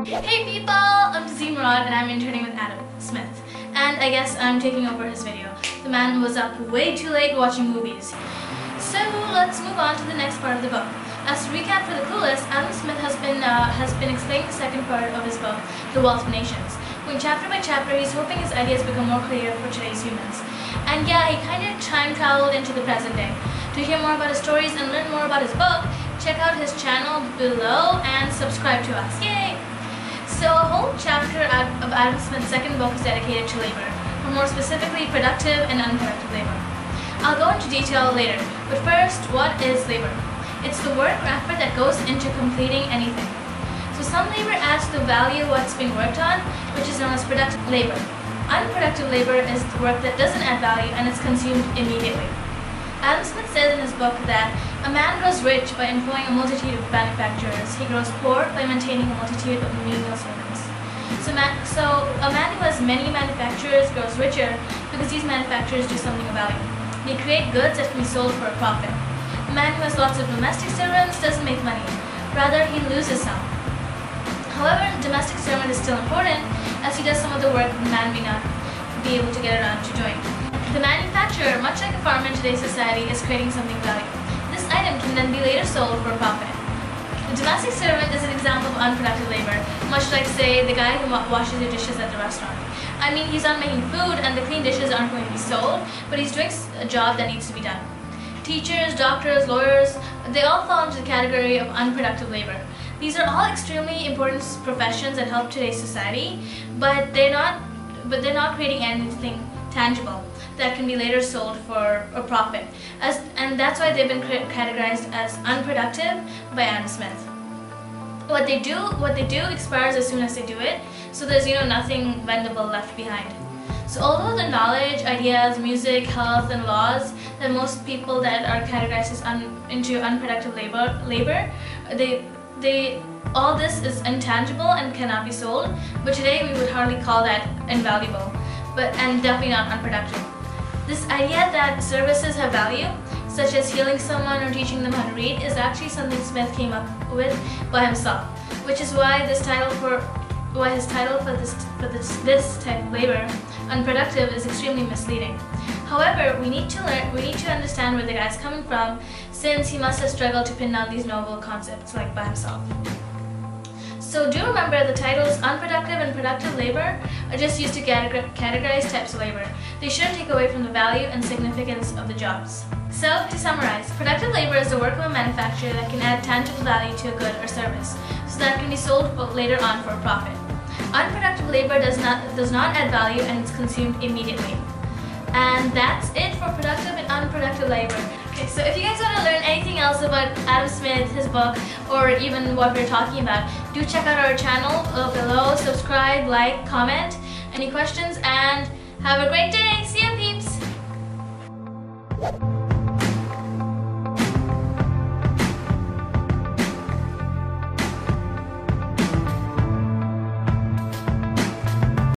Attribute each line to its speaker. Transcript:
Speaker 1: Hey people, I'm Tazeen and I'm interning with Adam Smith. And I guess I'm taking over his video. The man was up way too late watching movies. So let's move on to the next part of the book. As to recap for the clueless, Adam Smith has been explaining the second part of his book, The Wealth of Nations. Going chapter by chapter, he's hoping his ideas become more clear for today's humans. And yeah, he kind of time traveled into the present day. To hear more about his stories and learn more about his book, check out his channel below and subscribe to us. Yay! So a whole chapter of Adam Smith's second book is dedicated to labor, or more specifically productive and unproductive labor. I'll go into detail later, but first, what is labor? It's the work or effort that goes into completing anything. So some labor adds to the value of what's being worked on, which is known as productive labor. Unproductive labor is the work that doesn't add value and is consumed immediately. Adam Smith says in his book that a man grows rich by employing a multitude of manufacturers. He grows poor by maintaining a multitude of menial servants. So a man who has many manufacturers grows richer because these manufacturers do something of value. They create goods that can be sold for a profit. A man who has lots of domestic servants doesn't make money. Rather, he loses some. However, the domestic servant is still important as he does some of the work the man may not be able to get around to doing. The manufacturer, much like a farmer in today's society, is creating something valuable. This item can then be later sold for a profit. The domestic servant is an example of unproductive labor, much like, say, the guy who washes your dishes at the restaurant. I mean, he's not making food and the clean dishes aren't going to be sold, but he's doing a job that needs to be done. Teachers, doctors, lawyers, they all fall into the category of unproductive labor. These are all extremely important professions that help today's society, but they're not creating anything tangible that can be later sold for a profit. And that's why they've been categorized as unproductive by Adam Smith. What they do expires as soon as they do it, so there's nothing vendable left behind. So although the knowledge, ideas, music, health, and laws that most people that are categorized as into unproductive labor, all this is intangible and cannot be sold, but today we would hardly call that invaluable, and definitely not unproductive. This idea that services have value, such as healing someone or teaching them how to read, is actually something Smith came up with by himself, which is why his title for this type of labor, unproductive, is extremely misleading. However, we need to understand where the guy's coming from, since he must have struggled to pin down these novel concepts by himself. So do remember, the titles unproductive and productive labor are just used to categorize types of labor. They shouldn't take away from the value and significance of the jobs. So to summarize, productive labor is the work of a manufacturer that can add tangible value to a good or service, so that it can be sold later on for a profit. Unproductive labor does not add value and is consumed immediately. And that's it for productive and unproductive labor. Okay, so if you guys want to learn anything else about Adam Smith, his book, or even what we're talking about, do check out our channel below, subscribe, like, comment, any questions, and have a great day! See ya, peeps!